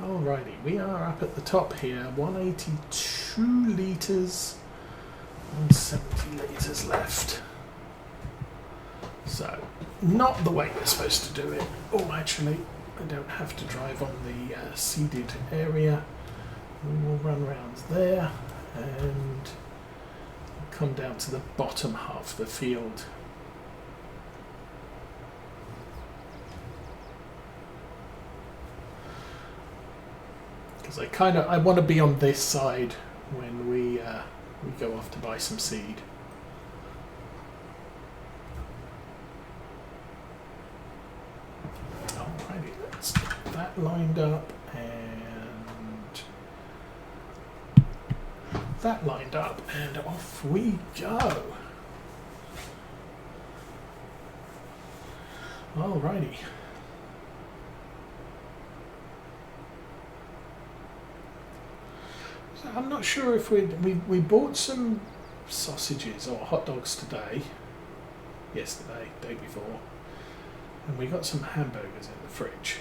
Alrighty, we are up at the top here. 182 litres and 70 litres left. So, not the way we're supposed to do it. Oh, actually, I don't have to drive on the seeded area. We will run round there and come down to the bottom half of the field. Because I want to be on this side when we go off to buy some seed. Alrighty, let's get that lined up and that lined up, and off we go. Alrighty. So I'm not sure if we bought some sausages or hot dogs yesterday, day before, and we got some hamburgers in the fridge.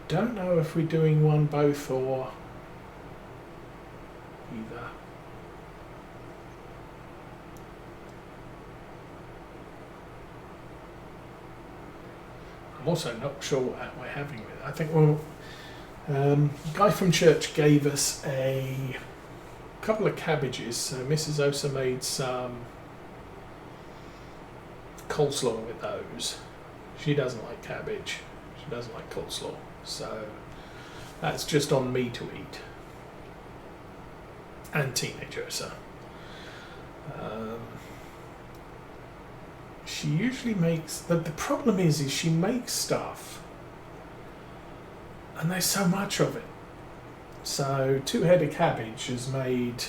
Don't know if we're doing one both or either. I'm also not sure what we're having with it. I think the guy from church gave us a couple of cabbages, so Mrs. Osa made some coleslaw with those. She doesn't like cabbage, she doesn't like coleslaw, so that's just on me to eat. And teenage Osa. She usually makes, the problem is she makes stuff and there's so much of it. So 2 head of cabbage has made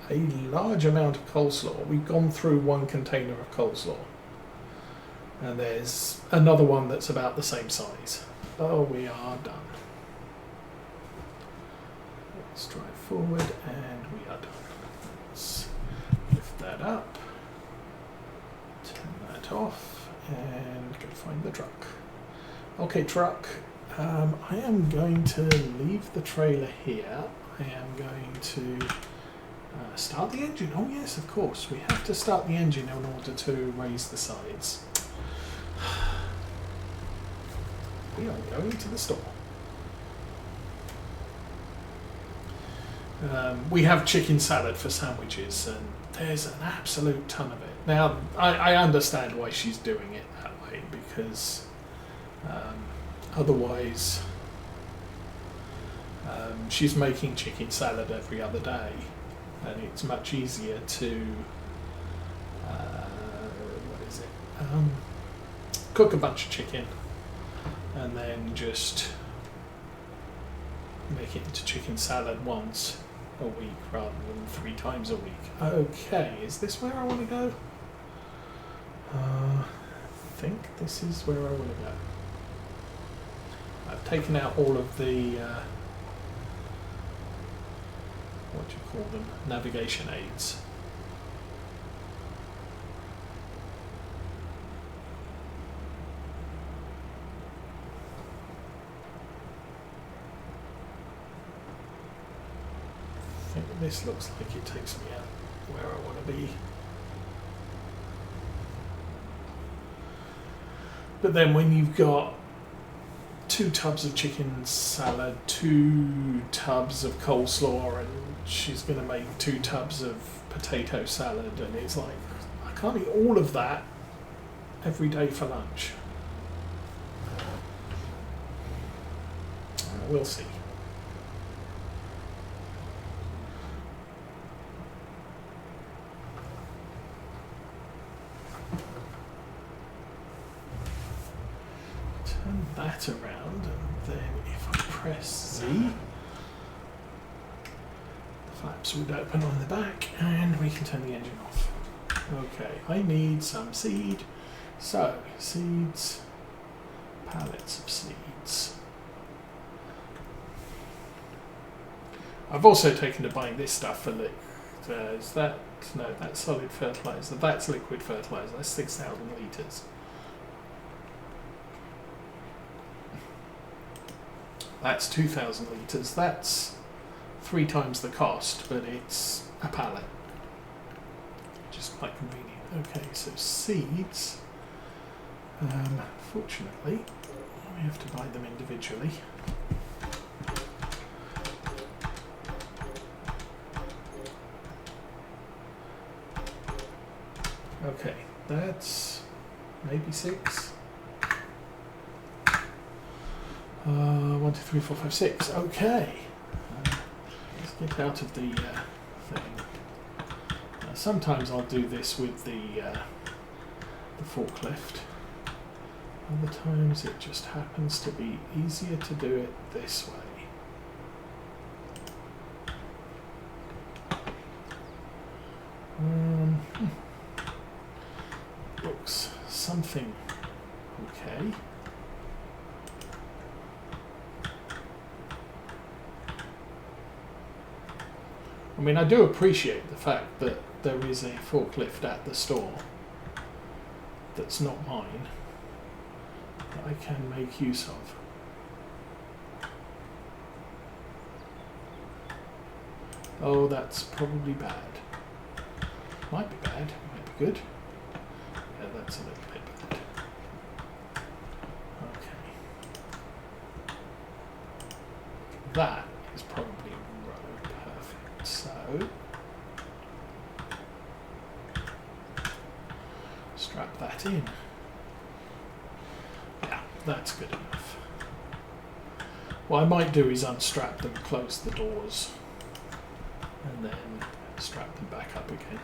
a large amount of coleslaw. We've gone through 1 container of coleslaw. And there's another one that's about the same size. Oh, we are done. Let's drive forward and we are done. Let's lift that up. Turn that off and go find the truck. Okay, truck. I am going to leave the trailer here. I am going to start the engine. Oh yes, of course. We have to start the engine in order to raise the sides. We are going to the store. We have chicken salad for sandwiches and there's an absolute ton of it. Now, I understand why she's doing it that way, because otherwise she's making chicken salad every other day, and it's much easier to cook a bunch of chicken and then just make it into chicken salad once a week rather than 3 times a week. Okay, is this where I want to go? I think this is where I want to go. I've taken out all of the what do you call them? Navigation aids. I think this looks like it takes me out where I want to be. But then when you've got 2 tubs of chicken salad, 2 tubs of coleslaw, and she's going to make 2 tubs of potato salad, and it's like, I can't eat all of that every day for lunch. We'll see. Turn that around, and then if I press Z, the flaps would open on the back and we can turn the engine off. Okay, I need some seed. So, seeds, pallets of seeds. I've also taken to buying this stuff for is that, no, that's solid fertilizer, that's liquid fertilizer, that's 6,000 litres. that's 2,000 litres. That's 3 times the cost, but it's a pallet. Just quite convenient. Okay, so seeds. Fortunately, we have to buy them individually. Okay, that's maybe 6. 1, 2, 3, 4, 5, 6. Okay. Let's get out of the thing. Sometimes I'll do this with the forklift. Other times it just happens to be easier to do it this way. Looks something okay. I mean, I do appreciate the fact that there is a forklift at the store that's not mine that I can make use of. Oh, that's probably bad. Might be bad, might be good. Yeah, that's a little bit bad. Okay. That is probably row perfect. So strap that in. Yeah, that's good enough. What I might do is unstrap them, close the doors, and then strap them back up again.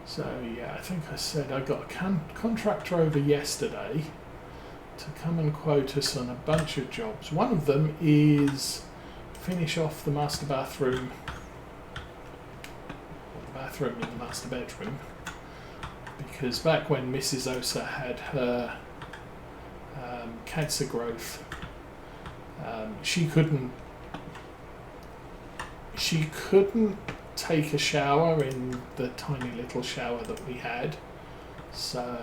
So yeah, I think I said I got a contractor over yesterday to come and quote us on a bunch of jobs. One of them is finish off the master bathroom, or the bathroom in the master bedroom, because back when Mrs. Osa had her cancer growth, she couldn't take a shower in the tiny little shower that we had, so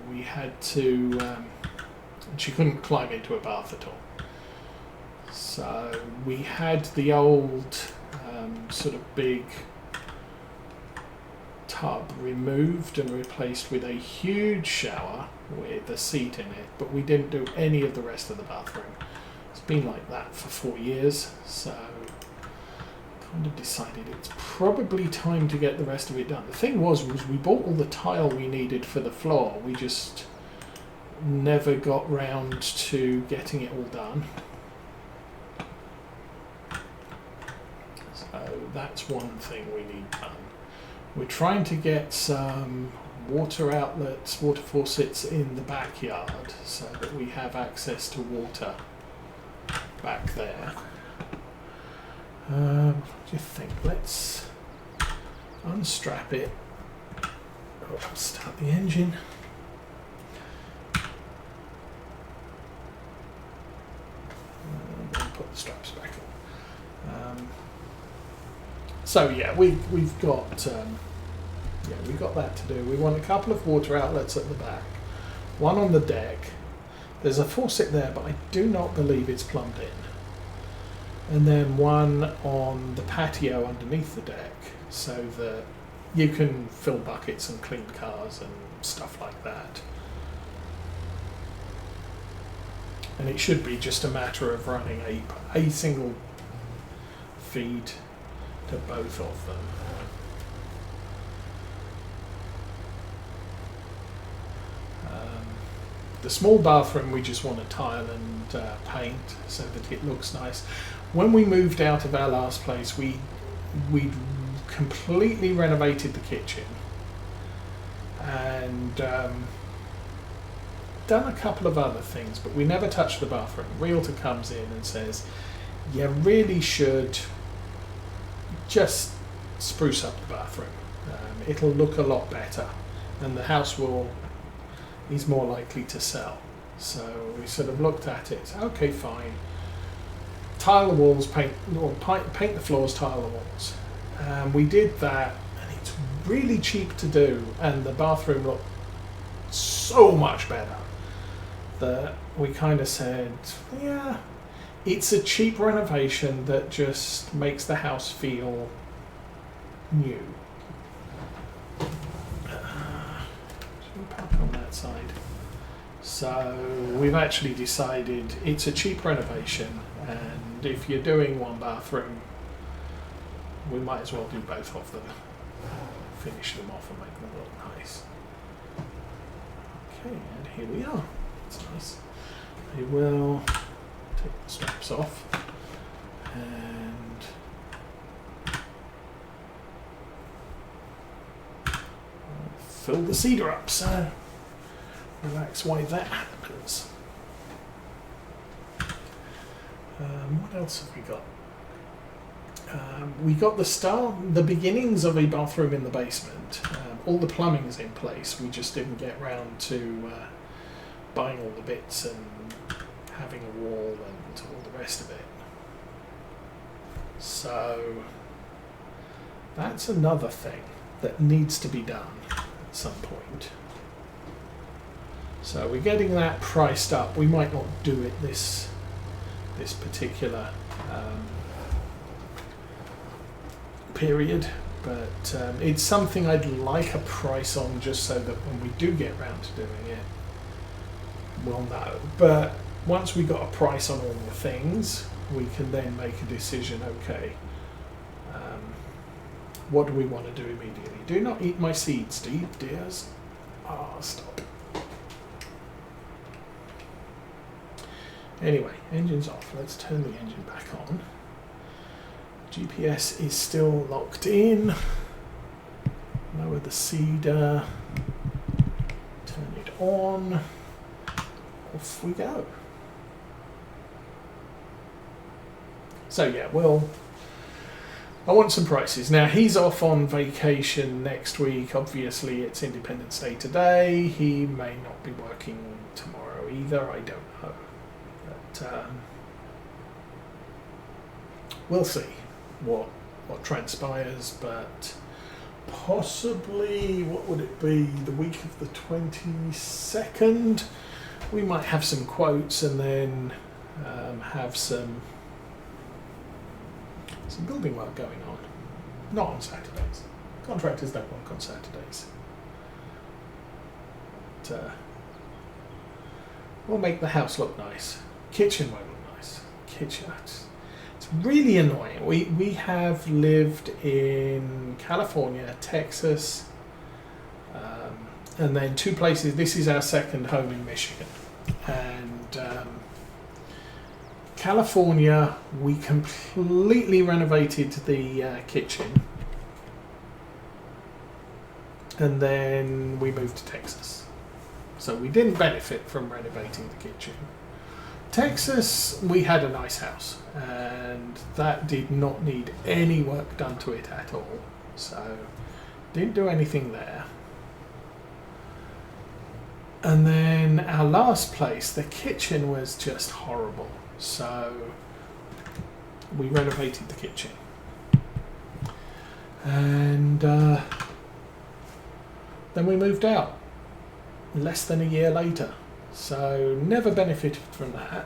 we had to she couldn't climb into a bath at all, so we had the old sort of big tub removed and replaced with a huge shower with a seat in it, but we didn't do any of the rest of the bathroom. It's been like that for 4 years, so kind of decided it's probably time to get the rest of it done. The thing was we bought all the tile we needed for the floor. We just never got round to getting it all done. So that's one thing we need done. We're trying to get some water outlets, water faucets in the backyard so that we have access to water back there. What do you think? Let's unstrap it. Oh, start the engine. Then put the straps back on. So yeah, we've got that to do. We want a couple of water outlets at the back, one on the deck. There's a faucet there, but I do not believe it's plumbed in. And then one on the patio underneath the deck, so that you can fill buckets and clean cars and stuff like that. And it should be just a matter of running a single feed to both of them. The small bathroom we just want to tile and paint so that it looks nice. When we moved out of our last place, we completely renovated the kitchen and done a couple of other things, but we never touched the bathroom. Realtor comes in and says, you really should just spruce up the bathroom. It'll look a lot better and the house is more likely to sell. So we sort of looked at it, okay, fine. tile the walls, paint the floors, tile the walls. We did that, and it's really cheap to do, and the bathroom looked so much better that we kind of said, yeah, it's a cheap renovation that just makes the house feel new. Should we park on that side? So we've actually decided it's a cheap renovation, and if you're doing one bathroom, we might as well do both of them. Finish them off and make them look nice. Okay, and here we are. That's nice. I will take the straps off and fill the cedar up, so relax why that happens. What else have we got? We got the beginnings of a bathroom in the basement. All the plumbing's in place. We just didn't get round to buying all the bits and having a wall and all the rest of it. So that's another thing that needs to be done at some point. So we're getting that priced up. We might not do it this particular period, but it's something I'd like a price on, just so that when we do get round to doing it, we'll know. But once we got a price on all the things, we can then make a decision. Okay, what do we want to do immediately? Do not eat my seeds, dears. Stop. Anyway, engine's off. Let's turn the engine back on. GPS is still locked in. Lower the cedar. Turn it on. Off we go. So yeah, well, I want some prices. Now, he's off on vacation next week. Obviously, it's Independence Day today. He may not be working tomorrow either. I don't know. But we'll see what transpires. But possibly, what would it be? The week of the 22nd? We might have some quotes and then have some building work going on. Not on Saturdays. Contractors don't work on Saturdays. But, we'll make the house look nice. Kitchen won't look nice. Kitchen, it's really annoying. We have lived in California, Texas, and then two places. This is our second home in Michigan. And California, we completely renovated the kitchen, and then we moved to Texas. So we didn't benefit from renovating the kitchen. Texas, we had a nice house, and that did not need any work done to it at all. So didn't do anything there. And then our last place, the kitchen was just horrible. So we renovated the kitchen. And then we moved out less than a year later. So never benefited from that.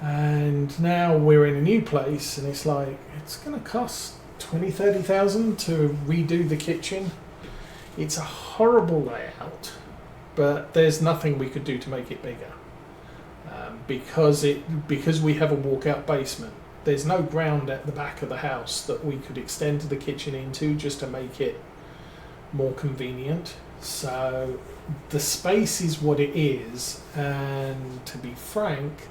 And now we're in a new place, and it's like, it's going to cost $20,000-$30,000 to redo the kitchen. It's a horrible layout, but there's nothing we could do to make it bigger. Because we have a walkout basement, there's no ground at the back of the house that we could extend the kitchen into just to make it more convenient. So the space is what it is, and to be frank,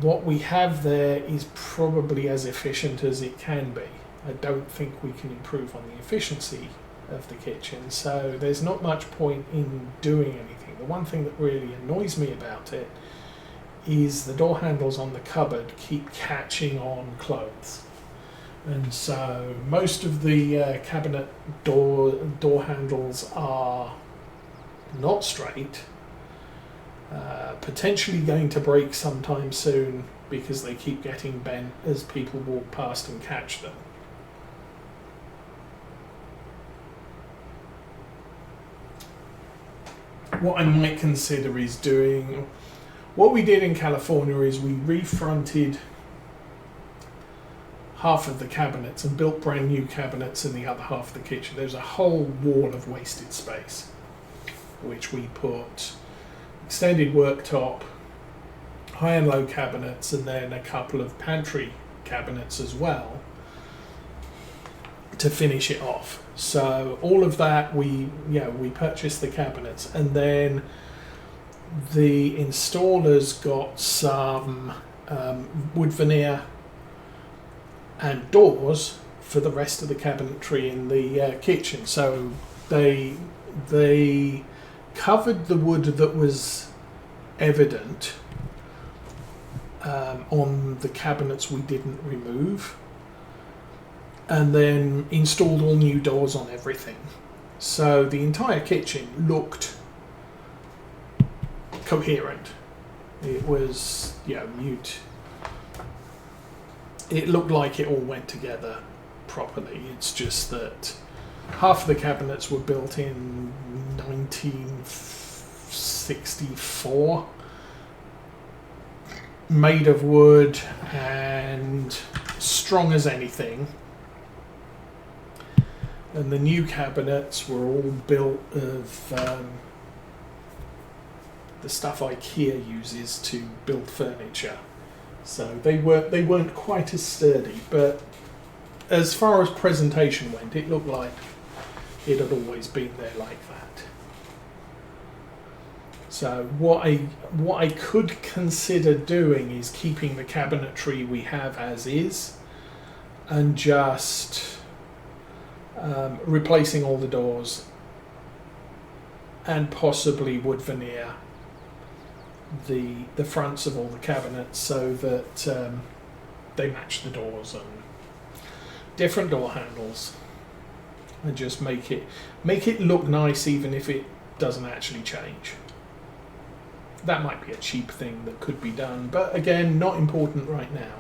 what we have there is probably as efficient as it can be. I don't think we can improve on the efficiency of the kitchen, so there's not much point in doing anything. The one thing that really annoys me about it is the door handles on the cupboard keep catching on clothes, and so most of the cabinet door handles are not straight, Potentially going to break sometime soon because they keep getting bent as people walk past and catch them. What I might consider is doing what we did in California is we refronted half of the cabinets and built brand new cabinets in the other half of the kitchen. There's a whole wall of wasted space which we put extended worktop, high and low cabinets, and then a couple of pantry cabinets as well to finish it off. So all of that we purchased the cabinets, and then the installers got some wood veneer and doors for the rest of the cabinetry in the kitchen. So they covered the wood that was evident on the cabinets we didn't remove, and then installed all new doors on everything. So the entire kitchen looked coherent. It was, mute. It looked like it all went together properly. It's just that half of the cabinets were built in 1964, made of wood and strong as anything. And the new cabinets were all built of the stuff IKEA uses to build furniture. So they weren't quite as sturdy, but as far as presentation went, it looked like it had always been there like that. So what I could consider doing is keeping the cabinetry we have as is, and just replacing all the doors and possibly wood veneer the fronts of all the cabinets so that they match the doors, and different door handles, and just make it look nice even if it doesn't actually change. That might be a cheap thing that could be done, but again, not important right now.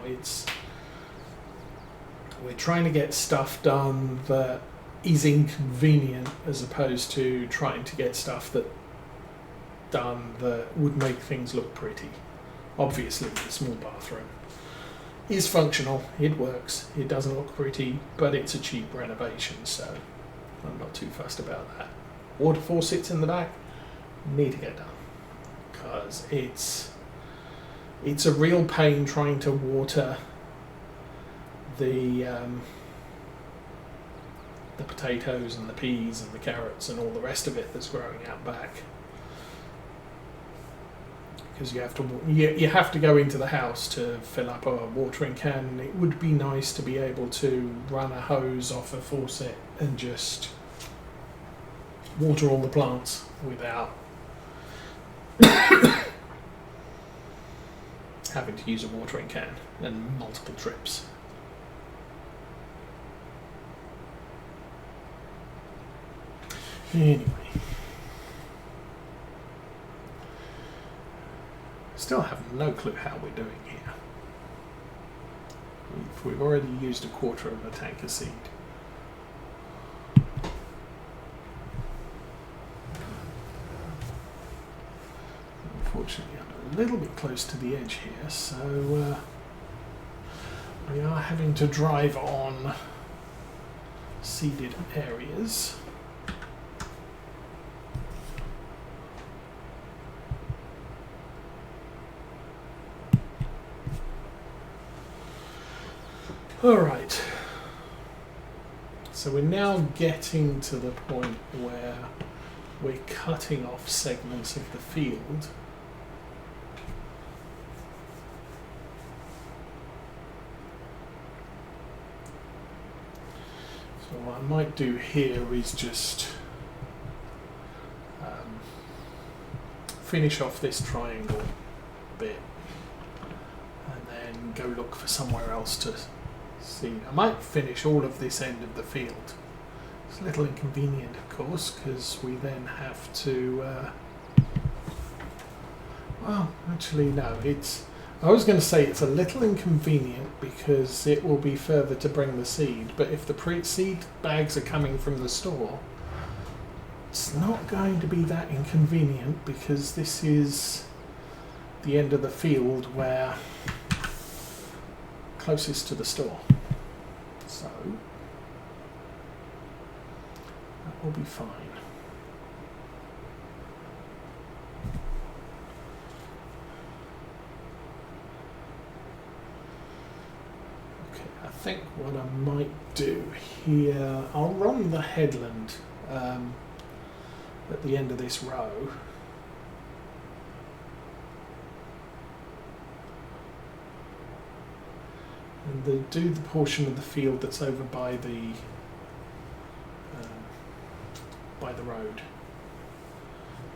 We're trying to get stuff done that is inconvenient as opposed to trying to get stuff done that would make things look pretty. Obviously, the small bathroom is functional, it works, it doesn't look pretty, but it's a cheap renovation, so I'm not too fussed about that. Water faucets in the back need to get done, because it's a real pain trying to water the potatoes and the peas and the carrots and all the rest of it that's growing out back, because you have to go into the house to fill up a watering can, and it would be nice to be able to run a hose off a faucet and just water all the plants without having to use a watering can and multiple trips. Anyway, still have no clue how we're doing here. We've already used a quarter of a tank of seed. Unfortunately, I'm a little bit close to the edge here, so we are having to drive on seeded areas. Alright, so we're now getting to the point where we're cutting off segments of the field. So what I might do here is just finish off this triangle bit and then go look for somewhere else to see. I might finish all of this end of the field. It's a little inconvenient, of course, because we then have to well, actually no, I was going to say it's a little inconvenient because it will be further to bring the seed, but if the seed bags are coming from the store, it's not going to be that inconvenient because this is the end of the field where closest to the store. So that will be fine. I think what I might do here, I'll run the headland at the end of this row. And do the portion of the field that's over by the road.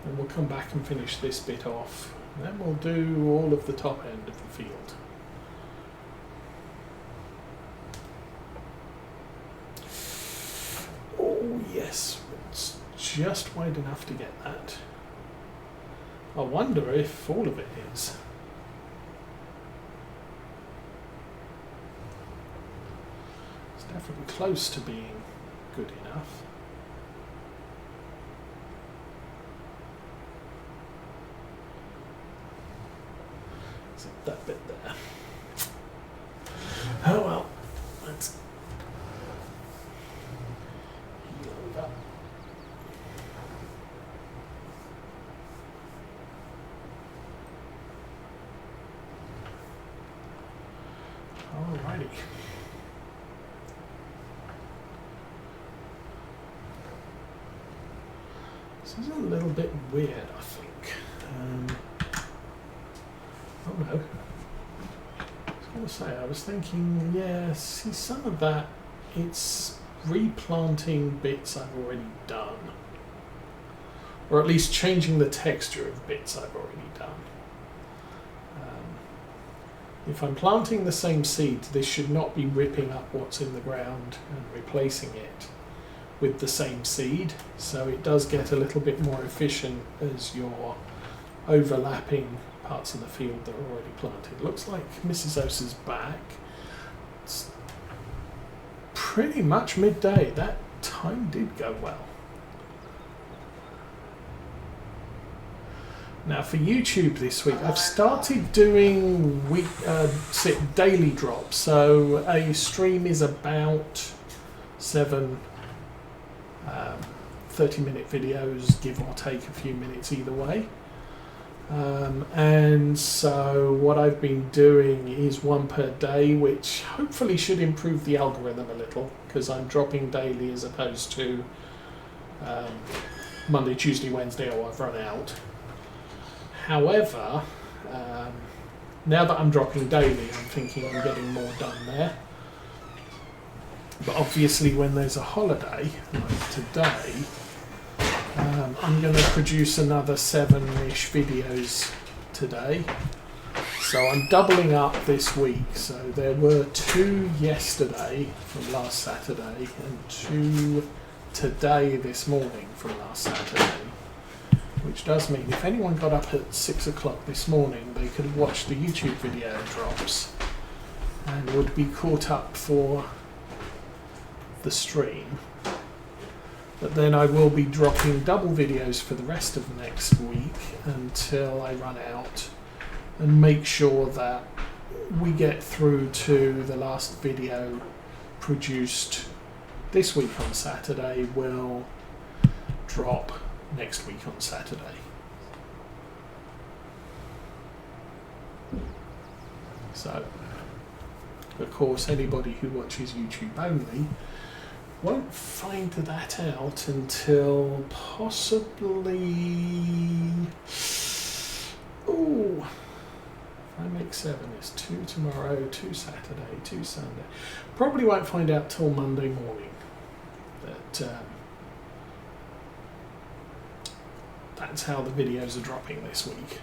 And we'll come back and finish this bit off. And then we'll do all of the top end of the field. Yes, it's just wide enough to get that. I wonder if all of it is. It's definitely close to being good enough. Is it that bit there? Oh well, let's alrighty. This is a little bit weird, I think. Oh no. I was going to say, I was thinking, yeah, see some of that, it's replanting bits I've already done. Or at least changing the texture of bits I've already done. If I'm planting the same seed, this should not be ripping up what's in the ground and replacing it with the same seed. So it does get a little bit more efficient as you're overlapping parts of the field that are already planted. Looks like Mrs. Osa's back. It's pretty much midday. That time did go well. Now for YouTube this week, I've started doing daily drops. So a stream is about 7 30-minute videos, give or take a few minutes either way. And so what I've been doing is 1 per day, which hopefully should improve the algorithm a little, because I'm dropping daily as opposed to Monday, Tuesday, Wednesday, or I've run out. However, now that I'm dropping daily, I'm thinking I'm getting more done there. But obviously when there's a holiday, like today, I'm going to produce another 7-ish videos today. So I'm doubling up this week. So there were 2 yesterday from last Saturday and 2 today this morning from last Saturday. Which does mean if anyone got up at 6 o'clock this morning, they could have watched the YouTube video drops and would be caught up for the stream. But then I will be dropping double videos for the rest of next week until I run out, and make sure that we get through to the last video produced this week on Saturday will drop next week on Saturday. So, of course, anybody who watches YouTube only won't find that out until possibly, ooh, if I make 7, it's 2 tomorrow, 2 Saturday, 2 Sunday. Probably won't find out till Monday morning that that's how the videos are dropping this week.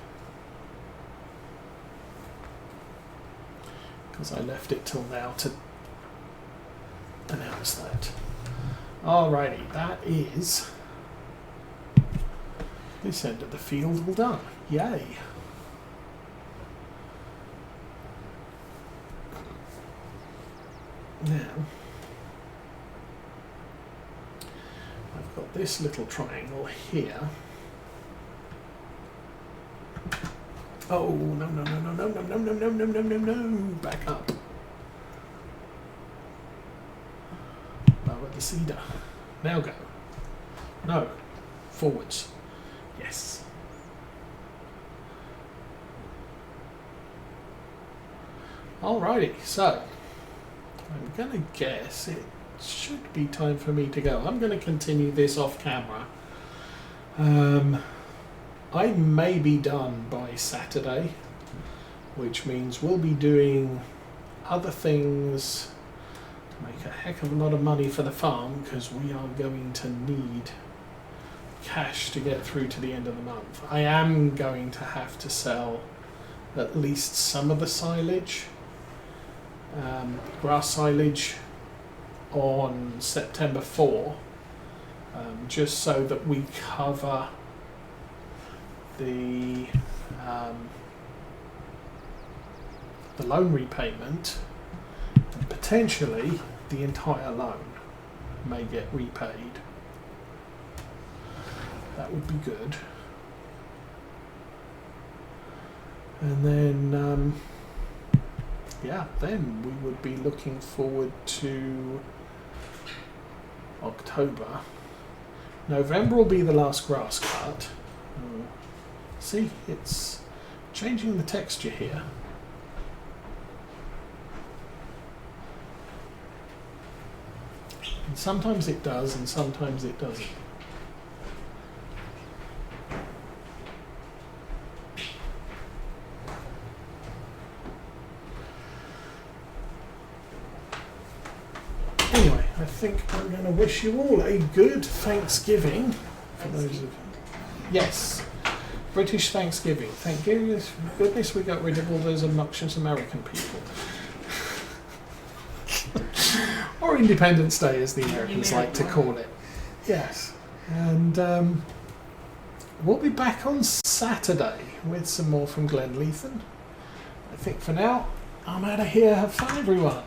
Because I left it till now to announce that. Alrighty, that is this end of the field all done. Yay. Now, I've got this little triangle here. Oh, no, no, no, no, no, no, no, no, no, no, no, no, no, back up. Lower the cedar. Now go. No, forwards. Yes. Alrighty, so I'm going to guess it should be time for me to go. I'm going to continue this off camera. I may be done by Saturday, which means we'll be doing other things to make a heck of a lot of money for the farm, because we are going to need cash to get through to the end of the month. I am going to have to sell at least some of the silage, grass silage, on September 4, just so that we cover the loan repayment, and potentially the entire loan may get repaid. That would be good. And then yeah, then we would be looking forward to October. November will be the last grass cut. See, it's changing the texture here. And sometimes it does, and sometimes it doesn't. Anyway, I think I'm going to wish you all a good Thanksgiving. For those of yes. British Thanksgiving. Thank goodness we got rid of all those obnoxious American people. Or Independence Day, as the Americans like to call it. Yes. And we'll be back on Saturday with some more from Glenleathann. I think for now, I'm out of here. Have fun, everyone.